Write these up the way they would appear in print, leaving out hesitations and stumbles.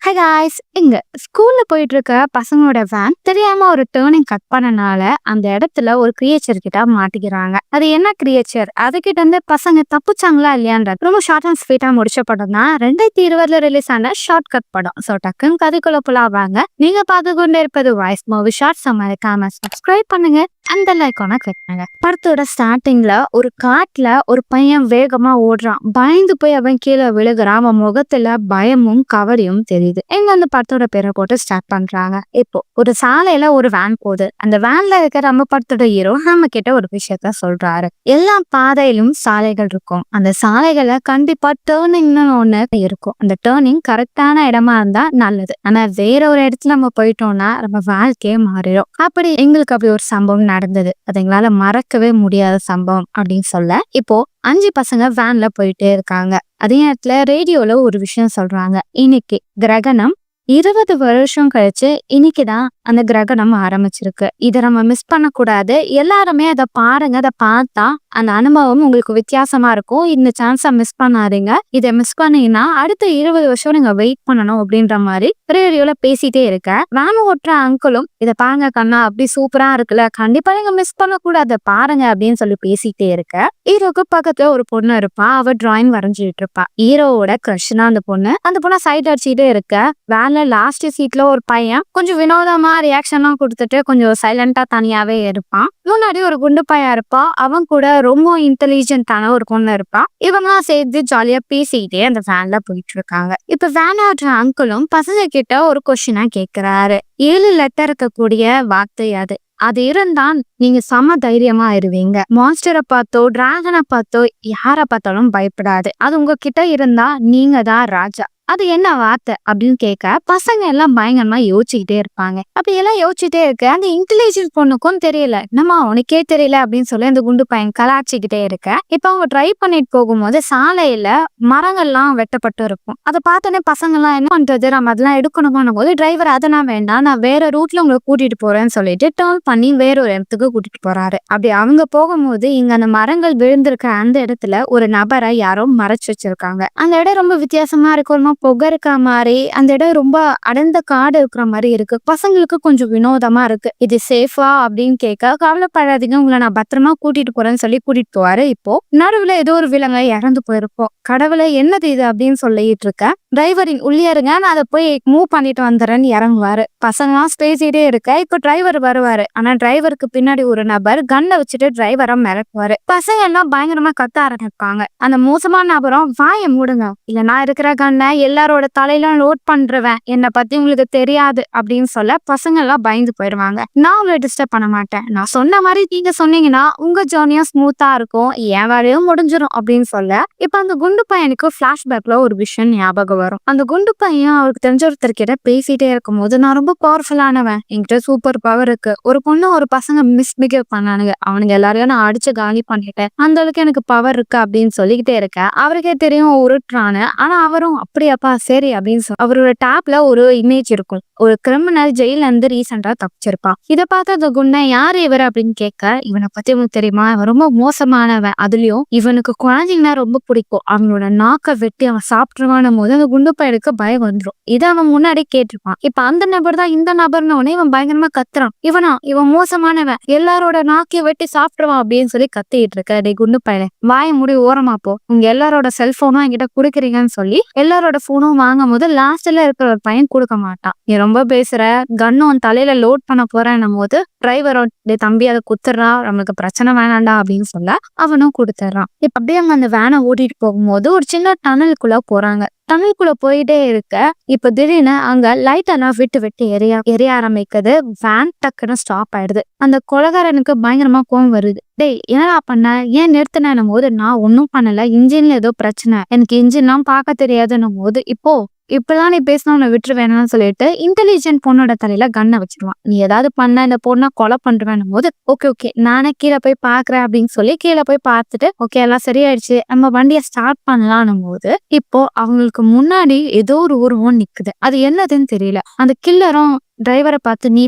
Hi guys, இங்க ஸ்கூல்ல போயிட்டு இருக்க பசங்களோட வேன் தெரியாம ஒரு டேர்னிங் கட் பண்ணனால அந்த இடத்துல ஒரு கிரியேச்சர் கிட்ட மாட்டிக்கிறாங்க. அது என்ன கிரியேச்சர், அதுகிட்ட இருந்து பசங்க தப்பிச்சாங்களா இல்லையான்றது ரொம்ப ஷார்ட் அண்ட் ஸ்வீட்டா முடிச்ச படம் தான் 2020 ரிலீஸ் ஆன ஷார்ட் கட் படம். ஸோ டக்குன்னு கதைக்குள்ள போலாவாங்க. நீங்க பார்த்து கொண்டே இருப்பது வாய்ஸ் மூவி ஷார்ட்ஸ். மறக்காம சப்ஸ்கிரைப் பண்ணுங்க, அந்த லைக்கான கிளிக் பண்ணுங்க. படத்தோட ஸ்டார்டிங்ல ஒரு காட்டுல ஒரு பையன் வேகமா ஓடுறான். பயந்து போய் அவன் கீழே விழுகிறான். அவன் முகத்துல பயமும் கவலையும் தெரியுது. எங்க அந்த படத்தோட பேரை போட்டு ஸ்டார்ட் பண்றாங்க. இப்போ ஒரு சாலையில ஒரு வேன் போகுது. அந்த வேன்ல இருக்கிற நம்ம படத்தோட ஹீரோ நம்ம கிட்ட ஒரு விஷயத்த சொல்றாரு. எல்லா பாதையிலும் சாலைகள் இருக்கும். அந்த சாலைகளை கண்டிப்பா டேர்னிங்னு ஒண்ணு இருக்கும். அந்த டேர்னிங் கரெக்டான இடமா இருந்தா நல்லது. ஆனா வேற ஒரு இடத்துல நம்ம போயிட்டோம்னா நம்ம வாழ்க்கையே மாறிடும். அப்படி எங்களுக்கு அப்படி ஒரு சம்பவம் நடந்தது. அது எங்களால மறக்கவே முடியாத சம்பவம் அப்படின்னு சொல்ல, இப்போ 5 பசங்க வேன்ல போயிட்டே இருக்காங்க. அதே நேரத்துல ரேடியோல ஒரு விஷயம் சொல்றாங்க. இன்னைக்கு கிரகணம் 20 வருஷம் கழிச்சு இன்னைக்குதான் அந்த கிரகணம் ஆரம்பிச்சிருக்கு. இதை நம்ம மிஸ் பண்ணக்கூடாது. எல்லாருமே அதை பாருங்க. அதை பார்த்தா அந்த அனுபவம் உங்களுக்கு வித்தியாசமா இருக்கும். இந்த சான்ஸை மிஸ் பண்ணாதீங்க. இதை மிஸ் பண்ணீங்கன்னா அடுத்த 20 வருஷம் நீங்க வெயிட் பண்ணணும் அப்படின்ற மாதிரி ரேடியோல பேசிட்டே இருக்க, வேன் ஓட்டுற அங்கிளும் இதை பாருங்க கண்ணா, அப்படி சூப்பரா இருக்குல்ல, கண்டிப்பா நீங்க மிஸ் பண்ணக்கூடாது, பாருங்க அப்படின்னு சொல்லி பேசிட்டே இருக்க, ஹீரோக்கு பக்கத்துல ஒரு பொண்ணு இருப்பா. அவ டிராயிங் வரைஞ்சிட்டு இருப்பா. ஹீரோவோட கிரஷ்னா அந்த பொண்ணை சைட் அடிச்சுட்டே இருக்க, வேன்ல லாஸ்ட் சீட்ல ஒரு பையன் கொஞ்சம் வினோதமா ரியாக்ஷன்லாம் கொடுத்துட்டு கொஞ்சம் சைலண்டா தனியாவே இருப்பான். முன்னாடி ஒரு குண்டு பையன் இருப்பா. அவன் கூட ரொம்ப இன்டெலிஜென்ட்டான ஒரு பொண்ணு இருப்பா. இவங்கலாம் சேர்ந்து ஜாலியா பேசிக்கிட்டே அந்த வேன்ல போயிட்டு இருக்காங்க. இப்ப வேன் ஓட்டுற அங்கிளும் பசங்க கிட்ட ஒரு கொஸ்டினா கேக்குறாரு. 7 லெட்டர் இருக்கக்கூடிய வார்த்தை அது. அது இருந்தா நீங்க செம தைரியமா ஆயிருவீங்க. மான்ஸ்டரை பார்த்தோ டிராகனை பார்த்தோ யாரை பார்த்தாலும் பயப்படாது. அது உங்ககிட்ட இருந்தா நீங்க தான் ராஜா. அது என்ன வார்த்தை அப்படின்னு கேட்க, பசங்க எல்லாம் பயங்கரமா யோசிச்சுக்கிட்டே இருப்பாங்க. அப்படி எல்லாம் யோசிச்சுட்டே இருக்க, அந்த இன்டெலிஜென்ட் பொண்ணுக்கும் தெரியல. நம்ம அவனுக்கே தெரியல அப்படின்னு சொல்லி அந்த குண்டு பையன் கலாச்சிக்கிட்டே இருக்க, இப்ப அவங்க டிரைவ் பண்ணிட்டு போகும்போது சாலையில மரங்கள்லாம் வெட்டப்பட்டு இருக்கும். அதை பார்த்தோன்னே பசங்க எல்லாம் என்ன பண்றது, நம்ம அதெல்லாம் எடுக்கணுமான போது டிரைவர் அதெல்லாம் வேண்டாம், நான் வேற ரூட்ல உங்களை கூட்டிட்டு போறேன்னு சொல்லிட்டு டர்ன் பண்ணி வேற ஒரு இடத்துக்கு கூட்டிட்டு போறாரு. அப்படி அவங்க போகும்போது இங்க அந்த மரங்கள் விழுந்திருக்க அந்த இடத்துல ஒரு நபரை யாரோ மறைச்சு வச்சிருக்காங்க. அந்த இடம் ரொம்ப வித்தியாசமா இருக்கும். புகை இருக்க மாதிரி, அந்த இடம் ரொம்ப அடர்ந்த காடு இருக்கிற மாதிரி இருக்கு. பசங்களுக்கு கொஞ்சம் வினோதமா இருக்கு. இது சேஃபா அப்படின்னு கேட்க, கவலைப்படாதீங்க, உங்களை நான் பத்திரமா கூட்டிட்டு போறேன்னு சொல்லி கூட்டிட்டு போவாரு. இப்போ நடுவுல ஏதோ ஒரு விலங்கை இறந்து போயிருப்போம். கடவுளை என்னது இது அப்படின்னு சொல்லிட்டு இருக்க, டிரைவரின் உள்ளே இருங்க, நான் அதை போய் மூவ் பண்ணிட்டு வந்துறேன்னு இறங்குவாரு. பசங்கலாம் பேசிட்டே இருக்க, இப்போ டிரைவர் வருவாரு. ஆனா டிரைவருக்கு பின்னாடி ஒரு நபர் கன்னை வச்சுட்டு டிரைவரை மிரட்டுவாரு. பசங்க எல்லாம் பயங்கரமா கத்த ஆரம்பிப்பாங்க. அந்த மோசமான நபரும் வாயை மூடுங்க, இல்ல நான் இருக்கிற கண்ணை எல்லாரோட தலையில லோட் பண்றவன், என்னை பத்தி உங்களுக்கு தெரியாது அப்படின்னு சொல்ல பசங்க எல்லாம் பயந்து போயிடுவாங்க. நான் உங்களை டிஸ்டர்ப் பண்ண மாட்டேன், நான் சொன்ன மாதிரி நீங்க சொன்னீங்கன்னா உங்க ஜேர்னியும் ஸ்மூத்தா இருக்கும், என் வேலையும் முடிஞ்சிடும் அப்படின்னு சொல்ல, இப்ப அந்த குண்டு பையனுக்கு பிளாஷ்பேக்ல ஒரு விஷயம் ஞாபகம் வரும். அந்த குண்டு பையன் அவருக்கு தெரிஞ்ச ஒருத்தர்கிட்ட பேசிட்டே இருக்கும் போது, நான் ரொம்ப பவர்ஃபுல்லானவன், என்கிட்ட சூப்பர் பவர் இருக்கு, ஒரு பொண்ணு ஒரு பசங்க மிஸ்பிஹேவ் பண்ணானுங்க, அவனுங்க எல்லாரையும் நான் அடிச்சு காலி பண்ணிட்டேன், அந்த அளவுக்கு எனக்கு பவர் இருக்கு அப்படின்னு சொல்லிக்கிட்டே இருக்க, அவருக்கே தெரியும் உருட்டுறான்னு. ஆனா அவரும் அப்படியாப்பா சரி அப்படின்னு சொல்லி அவரோட டேப்ல ஒரு இமேஜ் இருக்கும். ஒரு கிரிமினல் ஜெயில இருந்து ரீசெண்டா தப்பிச்சிருப்பான். இதை பார்த்து அந்த குண்டை யாரு இவர் அப்படின்னு கேட்க, இவனை பத்தி உங்களுக்கு தெரியுமா, இவன் ரொம்ப மோசமானவன், அதுலயும் இவனுக்கு குழந்தைங்கன்னா ரொம்ப பிடிக்கும், அவனோட நாக்கை வெட்டி அவன் சாப்பிட்டுருவான போது அந்த குண்டு பையனுக்கு பயம் வந்துடும். இதை அவன் முன்னாடி கேட்டிருப்பான். இப்ப அந்த நபர் தான் இந்த நபர்னு உடனே இவன் பயங்கரமா கத்துறான். இவன் மோசமானவன், எல்லாரோட நாக்கைய வெட்டி சாப்பிட்டுருவான் அப்படின்னு சொல்லி கத்திட்டு இருக்க. டே குண்டு பையன், வாய முடி ஓரமா போ, உங்க எல்லாரோட செல்போனும் என்கிட்ட குடுக்குறீங்கன்னு சொல்லி எல்லாரோட போனும் வாங்கும் போது லாஸ்ட்ல இருக்கிற ஒரு பையன் கொடுக்க மாட்டான். நீ ரொம்ப பேசுற, கன்னும் தலையில லோட் பண்ண போறேன்னும் போது டிரைவரோட தம்பி அதை குத்துறா, நம்மளுக்கு பிரச்சனை வேணாண்டா அப்படின்னு சொல்ல அவனும் கொடுத்துட்றான். இப்ப அப்படியே அவங்க அந்த வேனை ஓட்டிட்டு போகும்போது ஒரு சின்ன டனலுக்குள்ள போறாங்க. டனலுக்குள்ள போயிட்டே இருக்க, இப்ப திடீர்னு அங்க லைட் எல்லாம் விட்டு விட்டு எரிய ஆரம்பிக்குது. வேன் டக்குன்னு ஸ்டாப் ஆயிடுது. அந்த கொலகாரனுக்கு பயங்கரமா கோவம் வருது. டேய் என்னடா பண்ண, ஏன் நிறுத்தினும் போது, நான் ஒன்னும் பண்ணல, இன்ஜின்ல ஏதோ பிரச்சனை, எனக்கு இன்ஜின்லாம் பார்க்க தெரியாதுன்னும் போது, இப்பதான் நீ பேசினா உன்னை விட்டுருவேணும்னு சொல்லிட்டு இன்டெலிஜென்ட் பொண்ணோட தலையில கன்னை வச்சிருவான். நீ ஏதாவது பண்ண இந்த பொண்ணை கொலை பண்றேன்னும் போது, ஓகே நானே கீழே போய் பாக்குறேன் அப்படின்னு சொல்லி கீழே போய் பார்த்துட்டு, ஓகே எல்லாம் சரியாயிடுச்சு, நம்ம வண்டியை ஸ்டார்ட் பண்ணலான்னும் போது, இப்போ அவங்களுக்கு முன்னாடி ஏதோ ஒரு உருவம் நிக்குது. அது என்னதுன்னு தெரியல. அந்த கில்லரும் டிரைவரை பார்த்து நீ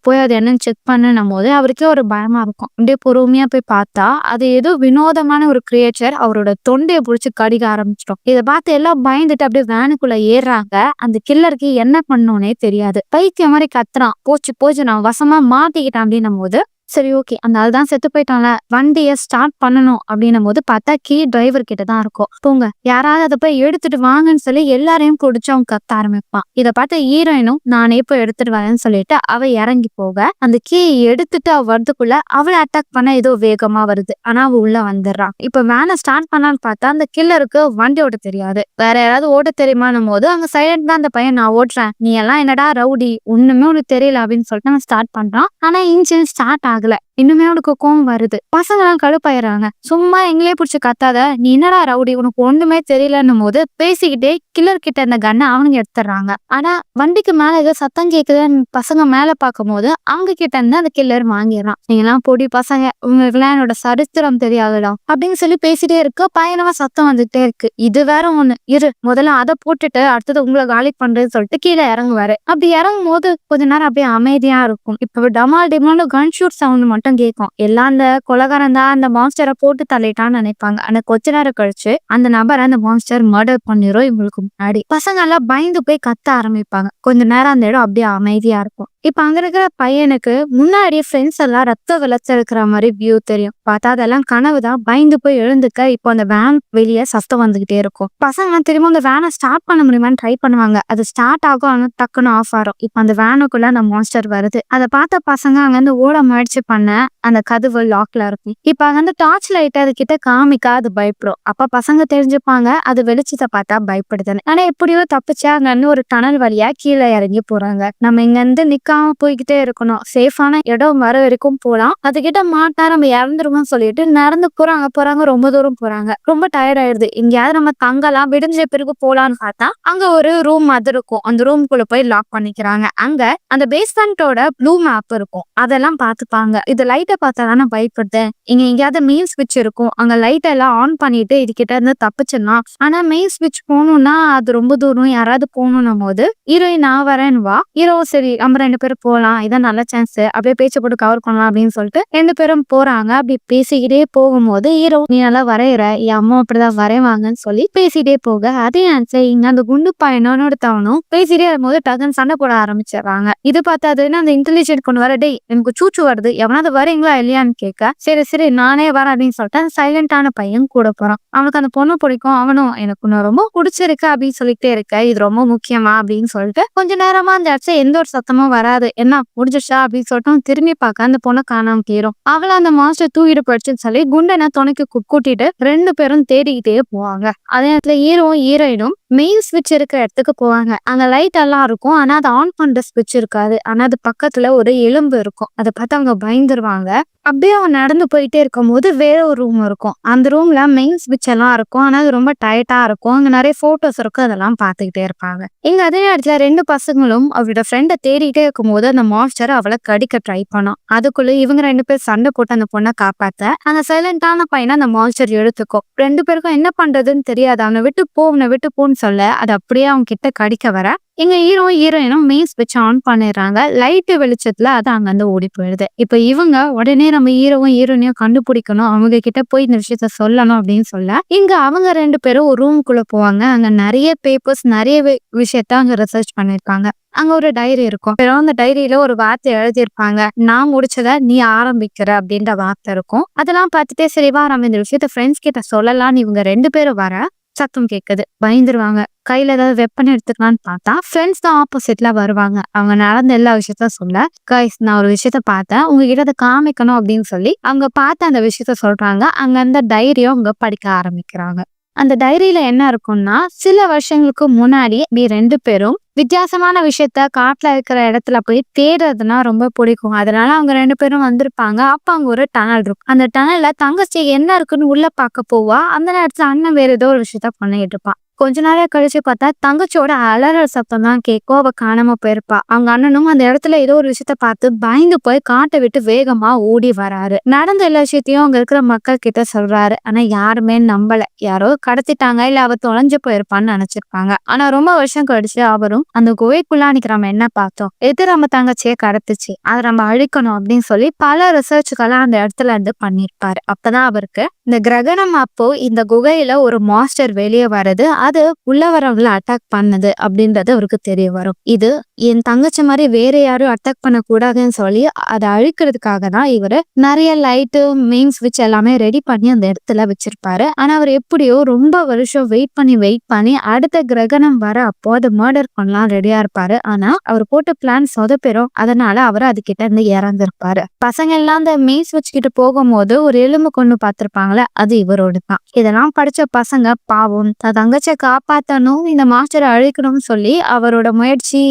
போய் அது என்னன்னு செக் பண்ணும் போது அவருக்கே ஒரு பயமா இருக்கும். அப்படியே பொறுமையா போய் பார்த்தா அது ஏதோ வினோதமான ஒரு கிரியேச்சர் அவரோட தொண்டையை புடிச்சு கடிக்க ஆரம்பிச்சிடும். இதை பார்த்து எல்லாம் பயந்துட்டு அப்படியே வேனுக்குள்ள ஏறுறாங்க. அந்த கில்லருக்கு என்ன பண்ணோன்னே தெரியாது. பைத்தியம் மாதிரி கத்துறான், போச்சு போச்சு நான் வசமா மாட்டிக்கிட்டேன் அப்படின்னும் போது சரி ஓகே அந்த ஆள் தான் செத்து போயிட்டான்ல, வண்டியை ஸ்டார்ட் பண்ணணும் அப்படின்னும் போது பார்த்தா கீ டிரைவர் கிட்ட தான் இருக்கும். போங்க யாராவது அதை போய் எடுத்துட்டு வாங்கன்னு சொல்லி எல்லாரையும் பிடிச்சு அவன் கத்த ஆரம்பிப்பான். இதை பார்த்த ஹீரோயினும் நானே போய் எடுத்துட்டு வரேன்னு சொல்லிட்டு அவ இறங்கி போக அந்த கீயை எடுத்துட்டு அவ வரதுக்குள்ள அவளை அட்டாக் பண்ண ஏதோ வேகமா வருது. ஆனா அவ உள்ள வந்துடுறான். இப்ப வேனை ஸ்டார்ட் பண்ணான்னு பார்த்தா அந்த கில்லருக்கு வண்டி ஓட்ட தெரியாது. வேற யாராவது ஓட்ட தெரியுமானும் போது அங்க சைலண்ட் தான் அந்த பையன் நான் ஓட்டுறேன், நீ எல்லாம் என்னடா ரவுடி ஒண்ணுமே உனக்கு தெரியல அப்படின்னு சொல்லிட்டு அவன் ஸ்டார்ட் பண்றான். ஆனா இன்ஜின் ஸ்டார்ட் ஆகல. இன்னுமே அவனுக்கு கோவம் வருது. பசங்க எல்லாம் கடுப்பாயிடுறாங்க. சும்மா எங்களே பிடிச்சி கத்தாத, நீ என்னடா ரவுடி உனக்கு ஒண்ணுமே தெரியலன்னும் போது பேசிக்கிட்டே கில்லர் கிட்ட இருந்த கண்ணை அவனுங்க எடுத்துடுறாங்க. ஆனா வண்டிக்கு மேல ஏதோ சத்தம் கேக்குதுன்னு பசங்க மேல பார்க்கும் போது அவங்க கிட்ட இருந்து அந்த கில்லர் வாங்கிடுறான். நீங்க எல்லாம் பொடி பசங்க, உங்களுக்குலாம் என்னோட சரித்திரம் தெரியாதுடா அப்படின்னு சொல்லி பேசிட்டே இருக்கு. பயங்கரமா சத்தம் வந்துட்டே இருக்கு. இது வேற ஒண்ணு, இரு முதல்ல அதை போட்டுட்டு அடுத்தது உங்களை காலி பண்றேன்னு சொல்லிட்டு கீழே இறங்குவாரு. அப்படி இறங்கும் போது கொஞ்ச நேரம் அப்படியே அமைதியா இருக்கும். இப்ப டமால் டிமால் கன் ஷூட் சவுண்ட் மட்டும் கேட்கும். எல்லாம் அந்த கொலகாரன் தான் அந்த மான்ஸ்டரை போட்டு தள்ளிட்டான்னு நினைப்பாங்க. ஆனா கொஞ்ச நேரம் கழிச்சு அந்த நபரை அந்த மான்ஸ்டர் மர்டர் பண்ணிரும் இவங்களுக்கு முன்னாடி. பசங்க எல்லாம் பயந்து போய் கத்த ஆரம்பிப்பாங்க. கொஞ்ச நேரம் அந்த இடம் அப்படியே அமைதியா இருக்கும். இப்ப அங்க இருக்கிற பையனுக்கு முன்னாடி ஃப்ரெண்ட்ஸ் எல்லாம் ரத்த வெள்ளத்துல இருக்கிற மாதிரி வியூ தெரியும். பார்த்தா அதெல்லாம் கனவுதான். பயந்து போய் எழுந்துக்க இப்போ அந்த வேன் வெளியே சத்தம் வந்துகிட்டே இருக்கும். பசங்க திரும்ப அந்த வேனை ஸ்டார்ட் பண்ண முடியுமான்னு ட்ரை பண்ணுவாங்க. அது ஸ்டார்ட் ஆகும், ஆனா டக்குன்னு ஆஃப் ஆகும். இப்ப அந்த வேனுக்குள்ள அந்த மான்ஸ்டர் வருது. அதை பார்த்த பசங்க அங்கிருந்து ஓட முயற்சி பண்ண அந்த கதவு லாக்ல இருக்கும். இப்ப அங்கிருந்து டார்ச் லைட் அது கிட்ட காமிக்க அது பயப்படும். அப்ப பசங்க தெரிஞ்சுப்பாங்க அது வெளிச்சத்தை பார்த்தா பயப்படுதுன்னு. ஆனா எப்படியோ தப்பிச்சா அங்க இருந்து ஒரு டனல் வழியா கீழே இறங்கி போறாங்க. நம்ம இங்க இருந்து நிக்காம போய்கிட்டே இருக்கணும், சேஃபான இடம் வர வரைக்கும் போலாம், அதுகிட்ட மாட்டா நம்ம இறந்துருவோம்னு சொல்லிட்டு நடந்து போறாங்க. ரொம்ப தூரம் போறாங்க. ரொம்ப டயர்ட் ஆயிடுது. எங்கேயாவது நம்ம தங்கலாம், விடிஞ்ச பிறகு போலான்னு பார்த்தா அங்க ஒரு ரூம் அது இருக்கும். அந்த ரூம்குள்ள போய் லாக் பண்ணிக்கிறாங்க. அங்க அந்த பேஸ்மெண்டோட ப்ளூ மேப் இருக்கும். அதெல்லாம் பார்த்துப்பாங்க. இது லைட்டை பார்த்தா தானே பயப்படுது. இங்க எங்கேயாவது மெயின் ஸ்விட்ச் இருக்கும், அங்க லைட் எல்லாம் ஆன் பண்ணிட்டு இதுகிட்ட இருந்து தப்பிச்சிடலாம். ஆனா மெயின் ஸ்விட்ச் போகணும்னா அது ரொம்ப தூரம், யாராவது போகணும் போது ஹீரோயின் நான் வரேன்னு வா. ஹீரோ சரி நம்ம 2 பேரும் போலாம், இதான் நல்ல சான்ஸ், அப்படியே பேச்ச போட்டு கவர் பண்ணலாம் அப்படின்னு சொல்லிட்டு 2 பேரும் போறாங்க. அப்படி பேசிக்கிட்டே போகும்போது ஹீரோ நீ நல்லா வரைகிற, என் அம்மா அப்படிதான் வரைவாங்கன்னு சொல்லி பேசிட்டே போக அதே ஆன்சர் இங்க அந்த குண்டு பையனோட தவணும் பேசிட்டே இருக்கும்போது டக்குன்னு சண்டை போட ஆரம்பிச்சிடுறாங்க. இது பார்த்தாதுன்னு அந்த இன்டெலிஜென்ட் கொண்டு வர டே எனக்கு சூச்சு வருது, எவனாவது வரீங்களா இல்லையான்னு கேட்க சரி நானே வரேன் அப்படின்னு சொல்லிட்டு அந்த சைலண்டான பையன் கூட போறான். அவனுக்கு அந்த பொண்ணு பிடிக்கும். அவனும் எனக்கு உன்னை ரொம்ப பிடிச்சிருக்கு அப்படின்னு சொல்லிட்டே இருக்க, இது ரொம்ப முக்கியமா அப்படின்னு சொல்லிட்டு கொஞ்ச நேரமா அந்த இடத்துல எந்த ஒரு சத்தமும் வராது. என்ன முடிஞ்சிச்சா அப்படின்னு சொல்லிட்டு திரும்பி பார்க்க அந்த பொண்ணை காணாம போயிரும். அவளை அந்த மாஸ்டர் தூக்கிட்டு போயிடுச்சுன்னு சொல்லி குண்டனை துணைக்கு கூட்டிட்டு 2 பேரும் தேடிக்கிட்டே போவாங்க. அதே நேரத்துல ஹீரோயினும் மெயின் ஸ்விட்ச் இருக்கிற இடத்துக்கு போவாங்க. அந்த லைட் எல்லாம் இருக்கும், ஆனா அதை ஆன் பண்ற ஸ்விட்ச் இருக்காது. ஆனா அது பக்கத்துல ஒரு எலும்பு இருக்கும். அதை பார்த்து அவங்க பயந்துருவாங்க. அப்படியே அவன் நடந்து போயிட்டே இருக்கும் போது வேற ஒரு ரூம் இருக்கும். அந்த ரூம்ல மெயின் ஸ்விட்ச் எல்லாம் இருக்கும், ஆனா அது ரொம்ப டைட்டா இருக்கும். அங்க நிறைய போட்டோஸ் இருக்கும், அதெல்லாம் பார்த்துக்கிட்டே இருப்பாங்க. இங்க அதே நேரத்துல 2 பசங்களும் அவரோட ஃப்ரெண்டை தேடிட்டே இருக்கும் போது அந்த மாஸ்டர் அவளை கடிக்க ட்ரை பண்ணோம். அதுக்குள்ள இவங்க 2 பேர் சண்டை போட்டு அந்த பொண்ணை காப்பாத்த அந்த சைலண்டான பையனை அந்த மாஸ்டர் எடுத்துக்கும். 2 பேருக்கும் என்ன பண்றதுன்னு தெரியாது. அவனை விட்டு போன்னு சொல்ல அது அப்படியே அவங்க கிட்ட கடிக்க வர எங்க ஹீரோயினும் மெயின் ஸ்விட்ச் ஆன் பண்ணிடுறாங்க. லைட்டு வெளிச்சத்துல அது அங்கிருந்து ஓடி போயிடுது. இப்ப இவங்க உடனே நம்ம ஹீரோயினையும் கண்டுபிடிக்கணும், அவங்க கிட்ட போய் இந்த விஷயத்த சொல்லணும் அப்படின்னு சொல்ல இங்க அவங்க 2 பேரும் ஒரு ரூம்குள்ள போவாங்க. அங்க நிறைய பேப்பர்ஸ் நிறைய விஷயத்த அங்க ரிசர்ச் பண்ணிருப்பாங்க. அங்க ஒரு டைரி இருக்கும். அந்த டைரியில ஒரு வார்த்தை எழுதியிருப்பாங்க, நான் முடிச்சத நீ ஆரம்பிக்கிற அப்படின்ற வார்த்தை இருக்கும். அதெல்லாம் பார்த்துட்டே சரிவா நம்ம இந்த விஷயத்த ஃப்ரெண்ட்ஸ் கிட்ட சொல்லலாம்னு இவங்க 2 பேரும் வர சத்தம் கேட்குது. பயந்துருவாங்க. கையில ஏதாவது வெப்பன் எடுத்துக்கலான்னு பார்த்தா ஃப்ரெண்ட்ஸ் தான் ஆப்போசிட்ல வருவாங்க. அவங்க நடந்த எல்லா விஷயத்த சொல்ல கைஸ் நான் ஒரு விஷயத்த பார்த்தேன், உங்ககிட்ட அதை காமிக்கணும் அப்படின்னு சொல்லி அவங்க பார்த்த அந்த விஷயத்த சொல்றாங்க. அங்க அந்த டைரியும் அவங்க படிக்க ஆரம்பிக்கிறாங்க. அந்த டைரியில என்ன இருக்கும்னா சில வருஷங்களுக்கு முன்னாடி 2 பேரும் வித்தியாசமான விஷயத்த காட்டுல இருக்கிற இடத்துல போய் தேடுறதுனா ரொம்ப பிடிக்கும். அதனால அவங்க 2 பேரும் வந்திருப்பாங்க. அப்ப அங்க ஒரு டனல் இருக்கும். அந்த டனல்ல தங்கச்சி என்ன இருக்குன்னு உள்ள பார்க்க போவா. அந்த நேரத்துல அண்ணன் வேற ஏதோ ஒரு விஷயத்த பண்ணிட்டு இருப்பான். கொஞ்ச நாளா கழிச்சு பார்த்தா தங்கச்சியோட அலறல் சத்தம் தான் கேட்கும். அவ காணாம போயிருப்பா. அவங்க அண்ணனும் அந்த இடத்துல ஏதோ ஒரு விஷயத்த பார்த்து பயந்து போய் காட்டை விட்டு வேகமா ஓடி வராரு. நடந்த எல்லா விஷயத்தையும் அங்க இருக்கிற மக்கள் கிட்ட சொல்றாரு. ஆனா யாருமே நம்பல. யாரோ கடத்திட்டாங்க இல்ல அவ தொலைஞ்சு போயிருப்பான்னு நினைச்சிருப்பாங்க. ஆனா ரொம்ப வருஷம் கழிச்சு அவரும் அந்த குகைக்குள்ள அன்னைக்கு நம்ம என்ன பார்த்தோம், எது நம்ம தங்கச்சியே கடத்துச்சு, அதை நம்ம அழிக்கணும் அப்படின்னு சொல்லி பல ரிசர்ச்சுக்கெல்லாம் அந்த இடத்துல இருந்து பண்ணிருப்பாரு. அப்பதான் அவருக்கு இந்த கிரகணம் அப்போ இந்த குகையில ஒரு மாஸ்டர் வெளியே வருது, அது உள்ள வரவங்களை அட்டாக் பண்ணுது அப்படின்றது அவருக்கு தெரிய வரும். இது என் தங்கச்சி மாதிரி வேற யாரும் அட்டாக் பண்ண கூடாதுன்னு சொல்லி அதை அழிக்கிறதுக்காக தான் இவரு நிறைய லைட்டு மெயின் ஸ்விட்ச் எல்லாமே ரெடி பண்ணி அந்த இடத்துல வச்சிருப்பாரு. ஆனா அவர் எப்படியோ ரொம்ப வருஷம் வெயிட் பண்ணி அடுத்த கிரகணம் வர அப்போ அதை மர்டர் பண்ணலாம் ரெடியா இருப்பாரு. ஆனா அவர் போட்ட பிளான் சொதப்பெறும். அதனால அவர் அதுகிட்ட இருந்து இறந்திருப்பாரு. பசங்க எல்லாம் அந்த மெயின் ஸ்விட்ச் கிட்ட போகும்போது ஒரு எலும்பு கொண்டு பார்த்திருப்பாங்களே, அது இவரோடு தான். இதெல்லாம் படிச்ச பசங்க பாவம் தன் தங்கச்சியை காப்பாத்தணும், இந்த மாஸ்டரை அழிக்கணும்னு சொல்லி அவரோட முயற்சி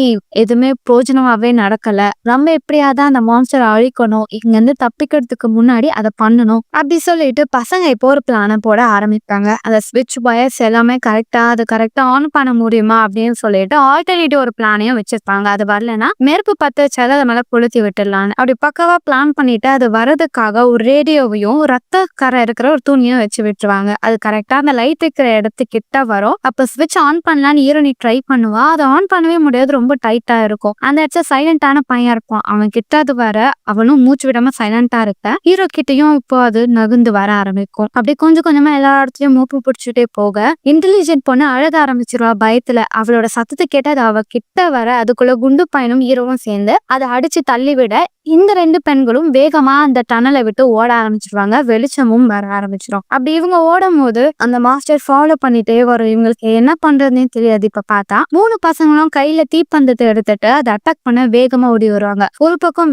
எதுவுமே பிரோஜனமாவே நடக்கல. நம்ம எப்படியாதான் அந்த மாஸ்டரை அழிக்கணும், இங்க இருந்து தப்பிக்கிறதுக்கு முன்னாடி அதை பண்ணணும் அப்படி சொல்லிட்டு பசங்க இப்போ ஒரு பிளான போட ஆரம்பிப்பாங்க. அந்த ஸ்விட்ச் வயர்ஸ் எல்லாமே கரெக்டா ஆன் பண்ண முடியுமா அப்படின்னு சொல்லிட்டு ஆல்டர்னேட்டிவ் ஒரு பிளானையும் வச்சிருப்பாங்க. அது வரலன்னா நெருப்பு பத்த வச்சாலும் அதை மேல கொளுத்தி விட்டுடலான்னு அப்படி பக்கவா பிளான் பண்ணிட்டு அது வரதுக்காக ஒரு ரேடியோவையும் ரத்த கரை இருக்கிற ஒரு துணியும் வச்சு விட்டுருவாங்க. அது கரெக்டா அந்த லைட் இருக்கிற இடத்துக்கிட்ட வரும். அப்ப ஸ்விட்ச் ஆன் பண்ணலான்னு ஹீரோனி ட்ரை பண்ணுவா. அதை ஆன் பண்ணவே முடியாது, ரொம்ப டைட்டா இருக்கும். அந்த இடத்துல சைலண்டான பையன் இருப்பான். அவன் கிட்ட அது வர அவனும் மூச்சு விடாம சைலண்டா இருக்க ஹீரோ கிட்டையும் இப்போ அது நகுந்து வர ஆரம்பிக்கும். அப்படி கொஞ்சம் கொஞ்சமா எல்லா இடத்துலயும் மூப்பு பிடிச்சிட்டே போக இன்டெலிஜென்ட் பொண்ணு அழக ஆரம்பிச்சிருவா பயத்துல. அவளோட சத்தத்தை கேட்டு அது அவ கிட்ட வர அதுக்குள்ள குண்டு பையனும் ஹீரோவும் சேர்ந்து அதை அடிச்சு தள்ளி விட இந்த ரெண்டு பெண்களும் வேகமா அந்த டனலை விட்டு ஓட ஆரம்பிச்சிருவாங்க. வெளிச்சமும் வர ஆரம்பிச்சிடும். அப்படி இவங்க ஓடும் போது அந்த மாஸ்டர் ஃபாலோ பண்ணிட்டே வரும். இவங்களுக்கு என்ன பண்றதுன்னே தெரியாது. இப்ப பார்த்தா 3 பசங்களும் கையில தீப்பந்தத்தை எடுத்துட்டு அதை அட்டாக் பண்ண வேகமா ஓடி வருவாங்க. ஒரு பக்கம்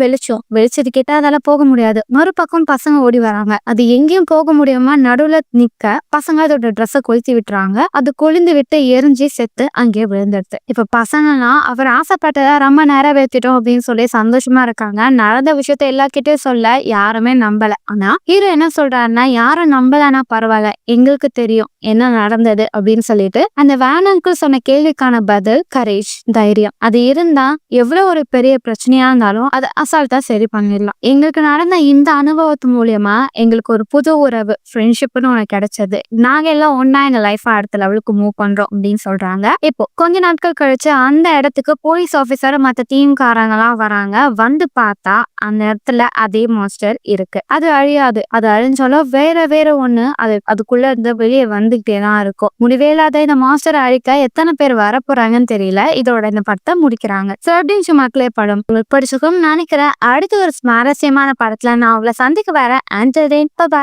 வெளிச்சது கிட்ட அதால போக முடியாது. மறுபக்கம் பசங்க ஓடி வராங்க. அது எங்கேயும் போக முடியாம நடுவுல நிக்க பசங்க அதோட ட்ரெஸ்ஸை கொளுத்தி விட்டுறாங்க. அது கொழுந்து விட்டு எரிஞ்சு செத்து அங்கேயே விழுந்துடுது. இப்ப பசங்கலாம் அவர் ஆசைப்பட்டதை ரொம்ப நிறைவேற்றிட்டோம் அப்படின்னு சொல்லி சந்தோஷமா இருக்காங்க. நடந்த விஷயத்த எல்லார்கிட்டயும் சொல்ல யாருமே நம்பல. ஆனா ஹீரோ என்ன சொல்றாருன்னா, யாரும் நம்பலன்னா பரவாயில்ல, எங்களுக்கு தெரியும் என்ன நடந்தது அப்படின்னு சொல்லிட்டு அந்த வேன் அங்கிள் சொன்ன கேள்விக்கான பதில் கரேஜ், தைரியம். அது இருந்தா எவ்வளவு ஒரு பெரிய பிரச்சனையா இருந்தாலும் அதை அசால்ட்டா சரி பண்ணிடலாம். எங்களுக்கு நடந்த இந்த அனுபவத்து மூலியமா எங்களுக்கு ஒரு புது உறவு ஃப்ரெண்ட்ஷிப்னு ஒண்ணு கிடைச்சது. நாங்க எல்லாம் ஒன்னா எங்க லைஃப் அடுத்த லெவலுக்கு மூவ் பண்றோம் அப்படின்னு சொல்றாங்க. இப்போ கொஞ்ச நாட்கள் கழிச்சு அந்த இடத்துக்கு போலீஸ் ஆபீசர் மத்த டீம்காரங்க எல்லாம் வராங்க. வந்து பார்த்தா அந்த இடத்துல அதே மாஸ்டர் இருக்கு. அது அழியாது. அது அழிஞ்சாலும் வேற ஒண்ணு அதுக்குள்ள இருந்து வெளியே வந்துகிட்டே தான் இருக்கும். முடிவே இல்லாத இந்த மாஸ்டர் அழிக்க எத்தனை பேர் வரப்போறாங்கன்னு தெரியல. இதோட இந்த படத்தை முடிக்கிறாங்க. சர்டின் மக்களே படம் உங்களுக்கு பிடிச்சிருக்கும்னு நினைக்கிறேன். அடுத்து ஒரு சுவாரஸ்யமான படத்துல நான் உங்களை சந்திக்க வரேன். Until then by.